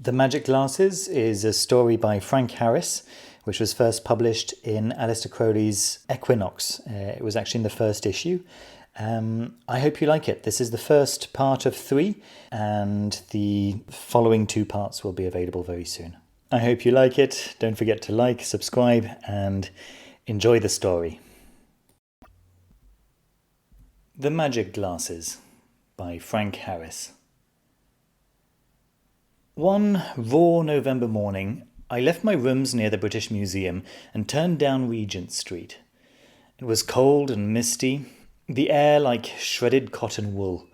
The Magic Glasses is a story by Frank Harris, which was first published in Aleister Crowley's Equinox. It was actually in the first issue. I hope you like it. This is the first part of 3, and the following 2 parts will be available very soon. I hope you like it. Don't forget to like, subscribe, and enjoy the story. The Magic Glasses by Frank Harris. One raw November morning, I left my rooms near the British Museum and turned down Regent Street. It was cold and misty, the air like shredded cotton wool.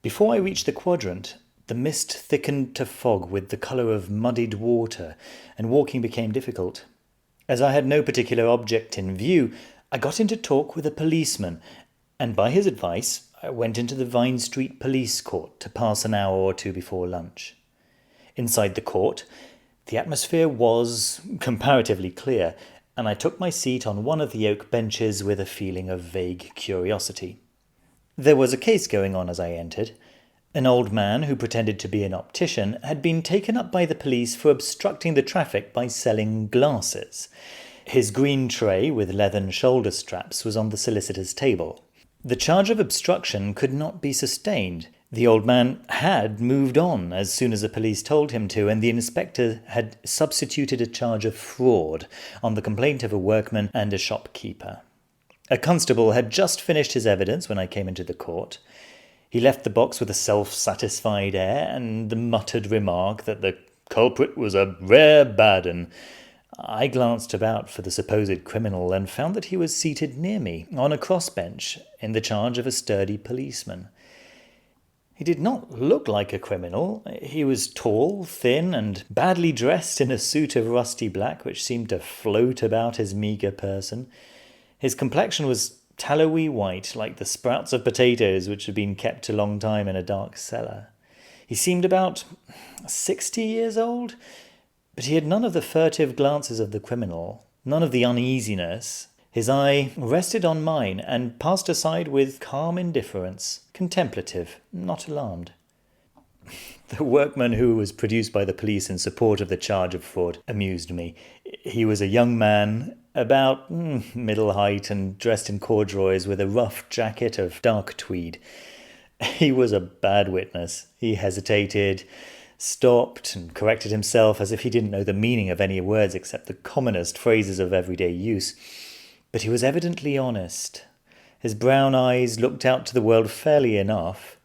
Before I reached the quadrant, the mist thickened to fog with the colour of muddied water, and walking became difficult. As I had no particular object in view, I got into talk with a policeman, and by his advice, I went into the Vine Street Police Court to pass an hour or 2 before lunch. Inside the court, the atmosphere was comparatively clear, and I took my seat on one of the oak benches with a feeling of vague curiosity. There was a case going on as I entered. An old man who pretended to be an optician had been taken up by the police for obstructing the traffic by selling glasses. His green tray with leathern shoulder straps was on the solicitor's table. The charge of obstruction could not be sustained. The old man had moved on as soon as the police told him to, and the inspector had substituted a charge of fraud on the complaint of a workman and a shopkeeper. A constable had just finished his evidence when I came into the court. He left the box with a self-satisfied air and the muttered remark that the culprit was a rare bad 'un. I glanced about for the supposed criminal and found that he was seated near me, on a crossbench, in the charge of a sturdy policeman. He did not look like a criminal. He was tall, thin, and badly dressed in a suit of rusty black which seemed to float about his meagre person. His complexion was tallowy white, like the sprouts of potatoes which had been kept a long time in a dark cellar. He seemed about 60 years old, but he had none of the furtive glances of the criminal, none of the uneasiness. His eye rested on mine and passed aside with calm indifference, contemplative, not alarmed. The workman who was produced by the police in support of the charge of fraud amused me. He was a young man, about middle height, and dressed in corduroys with a rough jacket of dark tweed. He was a bad witness. He hesitated, stopped, and corrected himself as if he didn't know the meaning of any words except the commonest phrases of everyday use. But he was evidently honest. His brown eyes looked out to the world fairly enough.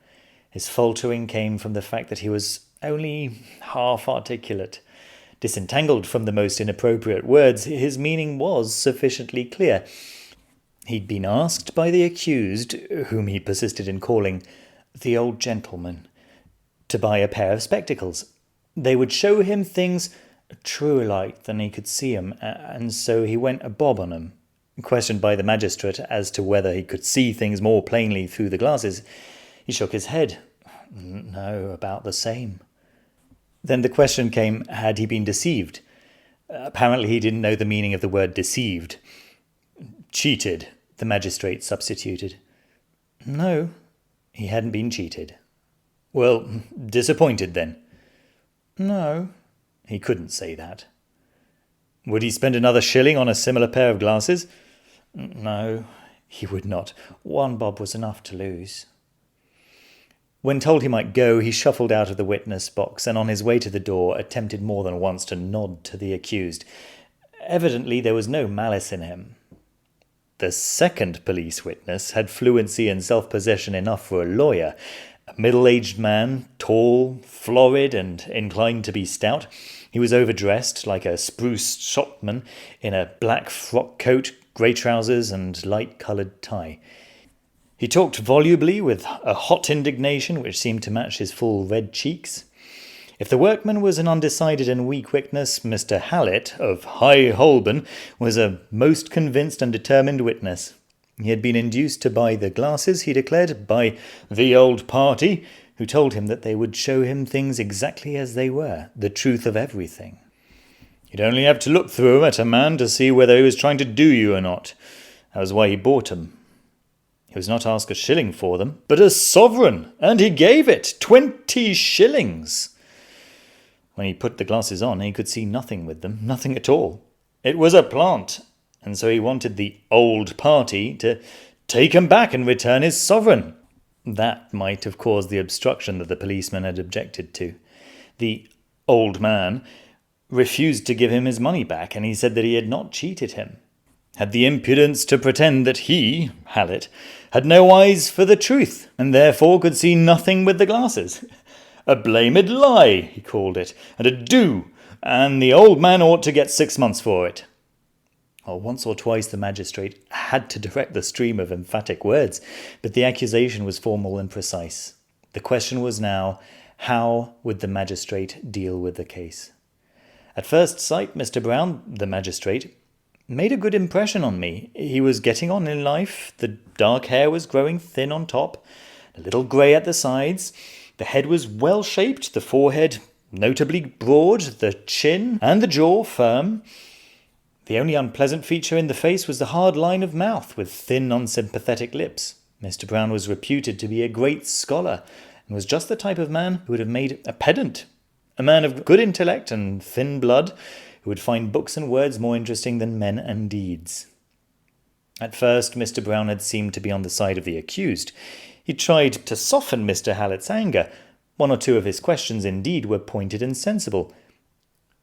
His faltering came from the fact that he was only half articulate. Disentangled from the most inappropriate words, his meaning was sufficiently clear. He'd been asked by the accused, whom he persisted in calling the old gentleman, to buy a pair of spectacles. They would show him things truer light than he could see 'em, and so he went a bob on 'em. Questioned by the magistrate as to whether he could see things more plainly through the glasses, he shook his head. No, about the same. Then the question came, had he been deceived? Apparently he didn't know the meaning of the word deceived. Cheated, the magistrate substituted. No, he hadn't been cheated. Well, disappointed then? No, he couldn't say that. Would he spend another shilling on a similar pair of glasses? No, he would not. 1 bob was enough to lose. When told he might go, he shuffled out of the witness box and on his way to the door attempted more than once to nod to the accused. Evidently there was no malice in him. The second police witness had fluency and self-possession enough for a lawyer. A middle-aged man, tall, florid, and inclined to be stout. He was overdressed like a spruce shopman in a black frock coat, grey trousers, and light-coloured tie. He talked volubly with a hot indignation which seemed to match his full red cheeks. If the workman was an undecided and weak witness, Mr. Hallett of High Holborn was a most convinced and determined witness. He had been induced to buy the glasses, he declared, by the old party, who told him that they would show him things exactly as they were, the truth of everything. You'd only have to look through 'em at a man to see whether he was trying to do you or not. That was why he bought 'em. He was not asked a shilling for them, but a sovereign, and he gave it, 20 shillings. When he put the glasses on, he could see nothing with them, nothing at all. It was a plant, and so he wanted the old party to take him back and return his sovereign. That might have caused the obstruction that the policeman had objected to. The old man refused to give him his money back, and he said that he had not cheated him. Had the impudence to pretend that he, Hallett, had no eyes for the truth, and therefore could see nothing with the glasses. A blamed lie, he called it, and a do, and the old man ought to get 6 months for it. Once or twice the magistrate had to direct the stream of emphatic words, but the accusation was formal and precise. The question was now, how would the magistrate deal with the case? At first sight, Mr. Brown, the magistrate, made a good impression on me. He was getting on in life, the dark hair was growing thin on top, a little grey at the sides, the head was well-shaped, the forehead notably broad, the chin and the jaw firm. The only unpleasant feature in the face was the hard line of mouth, with thin, unsympathetic lips. Mr. Brown was reputed to be a great scholar, and was just the type of man who would have made a pedant, a man of good intellect and thin blood, who would find books and words more interesting than men and deeds. At first, Mr. Brown had seemed to be on the side of the accused. He tried to soften Mr. Hallett's anger. One or two of his questions, indeed, were pointed and sensible.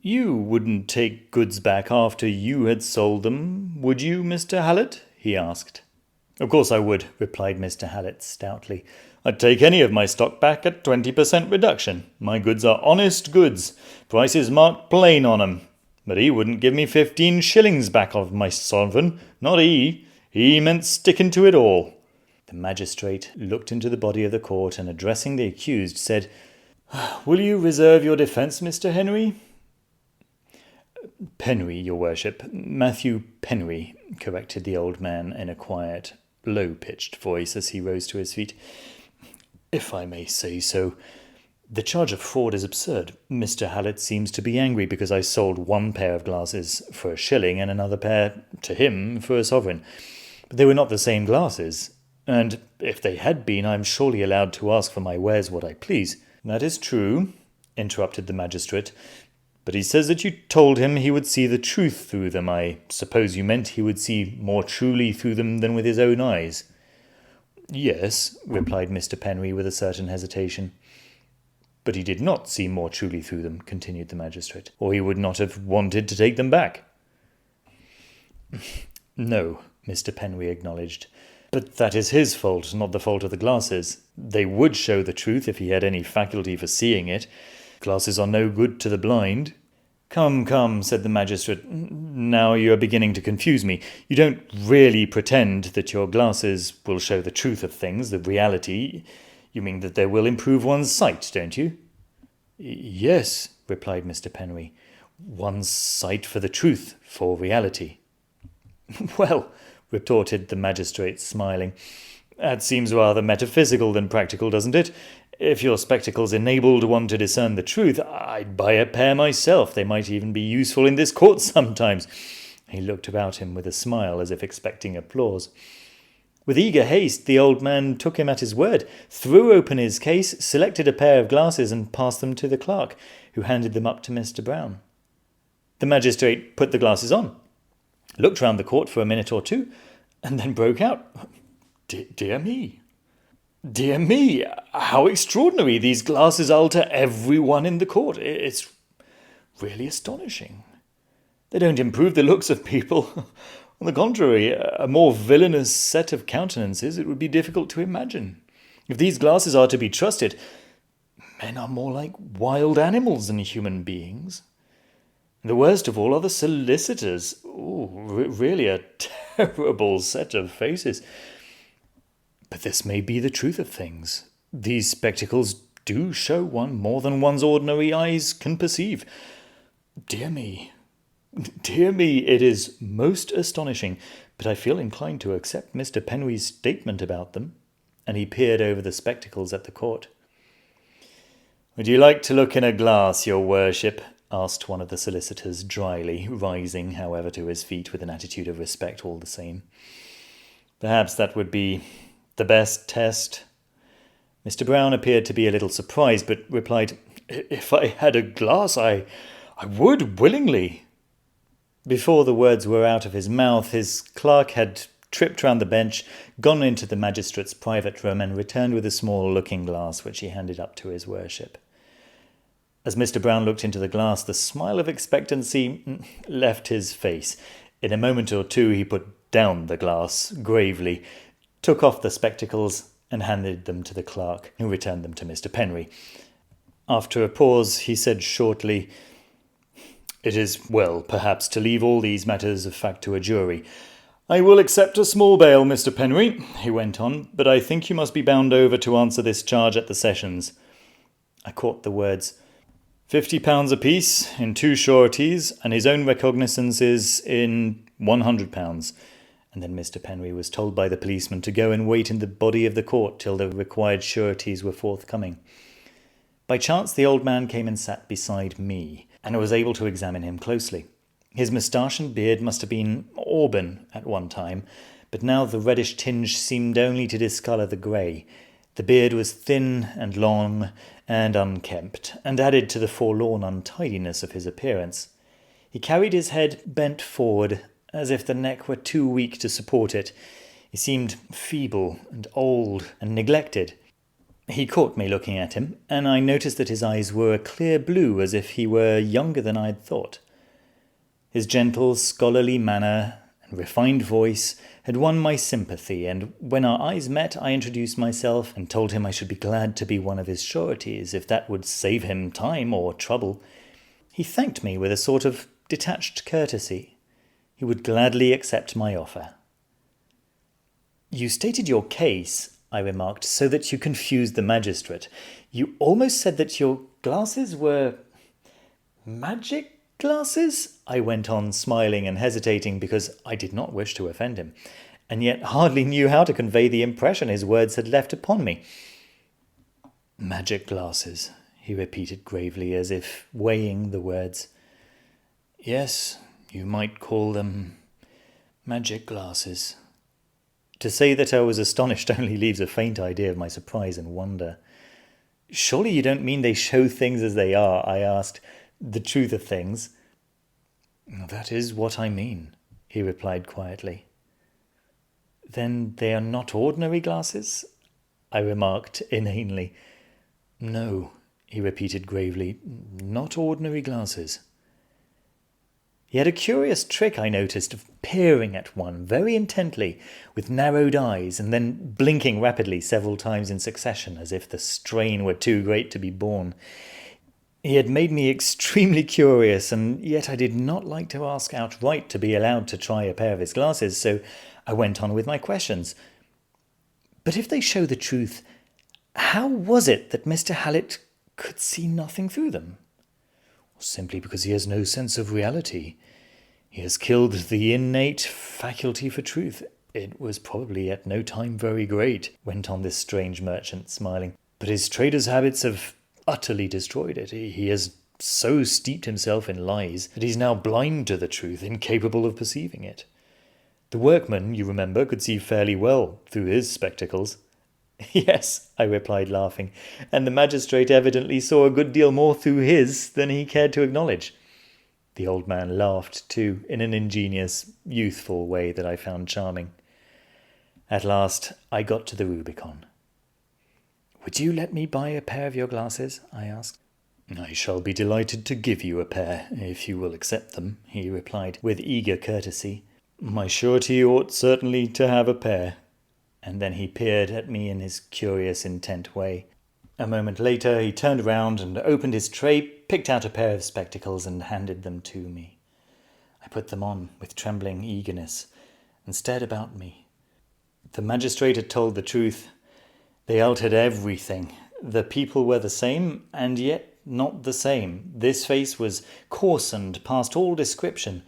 "You wouldn't take goods back after you had sold them, would you, Mr. Hallett?" he asked. "Of course I would," replied Mr. Hallett stoutly. "I'd take any of my stock back at 20% reduction. My goods are honest goods, prices marked plain on 'em. But he wouldn't give me 15 shillings back of my sovereign, not he. He meant sticking to it all." The magistrate looked into the body of the court and, addressing the accused, said, "Will you reserve your defence, Mr. Henry?" "Penry, your worship. Matthew Penry," corrected the old man in a quiet, low-pitched voice as he rose to his feet. "If I may say so, the charge of fraud is absurd. Mr. Hallett seems to be angry because I sold one pair of glasses for a shilling and another pair to him for a sovereign. But they were not the same glasses, and if they had been, I am surely allowed to ask for my wares what I please." "That is true," interrupted the magistrate, "but he says that you told him he would see the truth through them. I suppose you meant he would see more truly through them than with his own eyes." "Yes," replied Mr. Penry with a certain hesitation. "But he did not see more truly through them," continued the magistrate, "or he would not have wanted to take them back." "No," Mr. Penry acknowledged, "but that is his fault, not the fault of the glasses. They would show the truth if he had any faculty for seeing it. Glasses are no good to the blind." "Come, come," said the magistrate, "now you are beginning to confuse me. You don't really pretend that your glasses will show the truth of things, the reality. You mean that they will improve one's sight, don't you?" "Yes," replied Mr. Penry, "one's sight for the truth, for reality." "Well," retorted the magistrate, smiling, "that seems rather metaphysical than practical, doesn't it? If your spectacles enabled one to discern the truth, I'd buy a pair myself. They might even be useful in this court sometimes." He looked about him with a smile, as if expecting applause. With eager haste, the old man took him at his word, threw open his case, selected a pair of glasses, and passed them to the clerk, who handed them up to Mr. Brown. The magistrate put the glasses on, looked round the court for a minute or two, and then broke out, Dear me! Dear me! How extraordinary! These glasses alter everyone in the court. It's really astonishing. They don't improve the looks of people. On the contrary, a more villainous set of countenances it would be difficult to imagine. If these glasses are to be trusted, men are more like wild animals than human beings. The worst of all are the solicitors. Really a terrible set of faces. But this may be the truth of things. These spectacles do show one more than one's ordinary eyes can perceive. Dear me, it is most astonishing, but I feel inclined to accept Mr. Penry's statement about them. And he peered over the spectacles at the court. "Would you like to look in a glass, your worship?" asked one of the solicitors dryly, rising, however, to his feet with an attitude of respect all the same. "Perhaps that would be the best test." Mr. Brown appeared to be a little surprised, but replied, If I had a glass, I would willingly." Before the words were out of his mouth, his clerk had tripped round the bench, gone into the magistrate's private room, and returned with a small looking-glass which he handed up to his worship. As Mr. Brown looked into the glass, the smile of expectancy left his face. In a moment or two he put down the glass gravely, took off the spectacles, and handed them to the clerk, who returned them to Mr. Penry. After a pause, he said shortly, "It is well, perhaps, to leave all these matters of fact to a jury. I will accept a small bail, Mr. Penry," he went on, "but I think you must be bound over to answer this charge at the sessions." I caught the words, £50 apiece in 2 sureties, and his own recognizances in £100. And then Mr. Penry was told by the policeman to go and wait in the body of the court till the required sureties were forthcoming. By chance the old man came and sat beside me, and I was able to examine him closely. His moustache and beard must have been auburn at one time, but now the reddish tinge seemed only to discolour the grey. The beard was thin and long and unkempt, and added to the forlorn untidiness of his appearance. He carried his head bent forward, as if the neck were too weak to support it. He seemed feeble and old and neglected. He caught me looking at him, and I noticed that his eyes were a clear blue, as if he were younger than I had thought. His gentle, scholarly manner and refined voice had won my sympathy, and when our eyes met I introduced myself and told him I should be glad to be one of his sureties, if that would save him time or trouble. He thanked me with a sort of detached courtesy. He would gladly accept my offer. "You stated your case," I remarked, "so that you confused the magistrate. You almost said that your glasses were magic glasses?" I went on, smiling and hesitating because I did not wish to offend him, and yet hardly knew how to convey the impression his words had left upon me. "Magic glasses," he repeated gravely, as if weighing the words. "Yes, you might call them magic glasses." To say that I was astonished only leaves a faint idea of my surprise and wonder. "Surely you don't mean they show things as they are?" I asked. "The truth of things?" "That is what I mean," he replied quietly. "Then they are not ordinary glasses?" I remarked inanely. "No," he repeated gravely, "not ordinary glasses." He had a curious trick, I noticed, of peering at one very intently, with narrowed eyes, and then blinking rapidly several times in succession, as if the strain were too great to be borne. He had made me extremely curious, and yet I did not like to ask outright to be allowed to try a pair of his glasses, so I went on with my questions. "But if they show the truth, how was it that Mr. Hallett could see nothing through them?" "Simply because he has no sense of reality. He has killed the innate faculty for truth. It was probably at no time very great," went on this strange merchant, smiling, "but his trader's habits have utterly destroyed it. He has so steeped himself in lies that he's now blind to the truth, incapable of perceiving it. The workman, you remember, could see fairly well through his spectacles." "Yes," I replied, laughing, "and the magistrate evidently saw a good deal more through his than he cared to acknowledge." The old man laughed, too, in an ingenious, youthful way that I found charming. At last I got to the Rubicon. "Would you let me buy a pair of your glasses?" I asked. "I shall be delighted to give you a pair, if you will accept them," he replied, with eager courtesy. "My surety ought certainly to have a pair." And then he peered at me in his curious, intent way. A moment later he turned round and opened his tray, picked out a pair of spectacles and handed them to me. I put them on with trembling eagerness and stared about me. The magistrate had told the truth. They altered everything. The people were the same, and yet not the same. This face was coarsened past all description.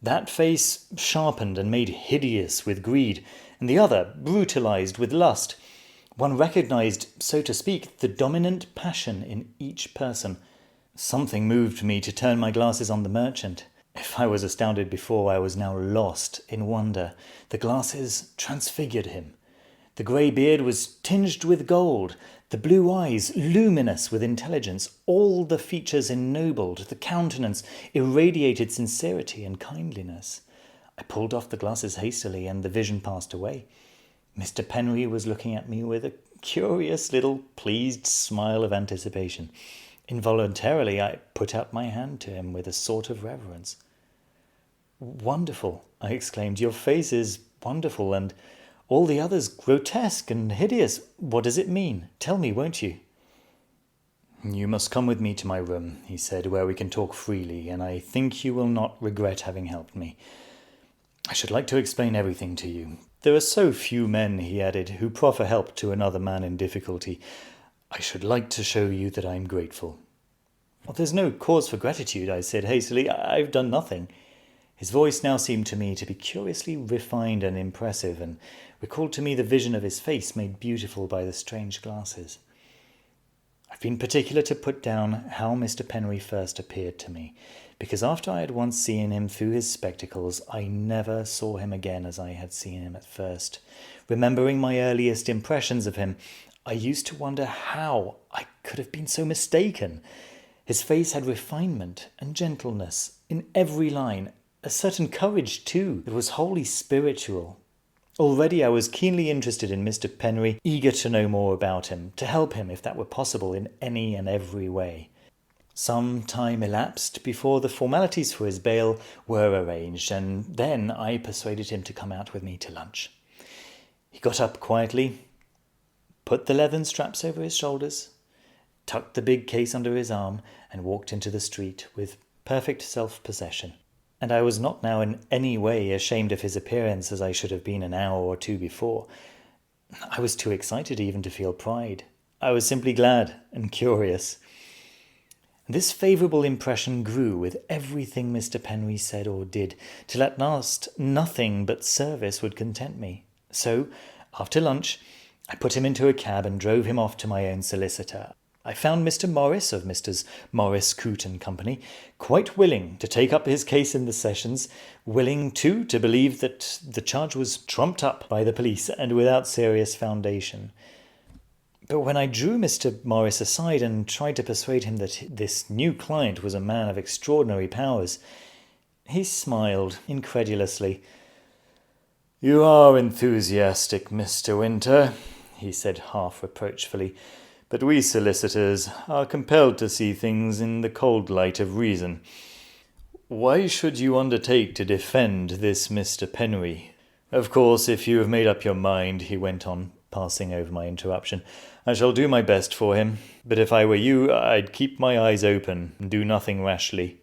That face sharpened and made hideous with greed, and the other brutalized with lust. One recognized, so to speak, the dominant passion in each person. Something moved me to turn my glasses on the merchant. If I was astounded before, I was now lost in wonder. The glasses transfigured him. The grey beard was tinged with gold, the blue eyes luminous with intelligence, all the features ennobled, the countenance irradiated sincerity and kindliness. I pulled off the glasses hastily, and the vision passed away. Mr. Penry was looking at me with a curious little pleased smile of anticipation. Involuntarily, I put out my hand to him with a sort of reverence. "Wonderful," I exclaimed. "Your face is wonderful, and all the others grotesque and hideous. What does it mean? Tell me, won't you?" "You must come with me to my room," he said, "where we can talk freely, and I think you will not regret having helped me. I should like to explain everything to you. There are so few men," he added, "who proffer help to another man in difficulty. I should like to show you that I am grateful." "Well, there's no cause for gratitude," I said hastily. "I've done nothing." His voice now seemed to me to be curiously refined and impressive, and recalled to me the vision of his face made beautiful by the strange glasses. I've been particular to put down how Mr. Penry first appeared to me, because after I had once seen him through his spectacles, I never saw him again as I had seen him at first. Remembering my earliest impressions of him, I used to wonder how I could have been so mistaken. His face had refinement and gentleness in every line, a certain courage, too, that was wholly spiritual. Already I was keenly interested in Mr. Penry, eager to know more about him, to help him, if that were possible, in any and every way. Some time elapsed before the formalities for his bail were arranged, and then I persuaded him to come out with me to lunch. He got up quietly, put the leathern straps over his shoulders, tucked the big case under his arm, and walked into the street with perfect self-possession. And I was not now in any way ashamed of his appearance as I should have been an hour or two before. I was too excited even to feel pride. I was simply glad and curious. This favourable impression grew with everything Mr. Penry said or did, till at last nothing but service would content me. So, after lunch, I put him into a cab and drove him off to my own solicitor. I found Mr. Morris of Messrs. Morris, Coote and Company quite willing to take up his case in the sessions, willing, too, to believe that the charge was trumped up by the police and without serious foundation. But when I drew Mr. Morris aside and tried to persuade him that this new client was a man of extraordinary powers, he smiled incredulously. "You are enthusiastic, Mr. Winter," he said half reproachfully, "but we solicitors are compelled to see things in the cold light of reason. Why should you undertake to defend this Mr. Penry? Of course, if you have made up your mind," he went on, passing over my interruption, "I shall do my best for him, but if I were you, I'd keep my eyes open and do nothing rashly."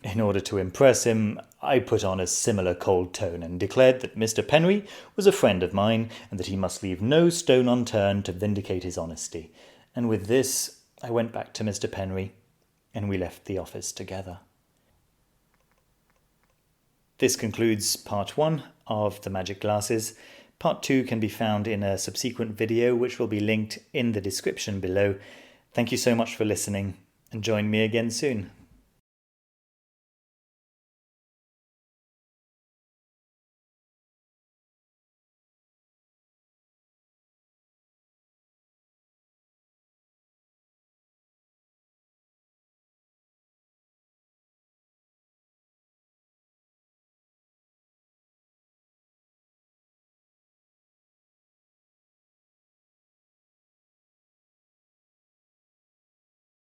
In order to impress him, I put on a similar cold tone and declared that Mr. Penry was a friend of mine and that he must leave no stone unturned to vindicate his honesty. And with this, I went back to Mr. Penry, and we left the office together. This concludes part 1 of The Magic Glasses. Part 2 can be found in a subsequent video, which will be linked in the description below. Thank you so much for listening, and join me again soon.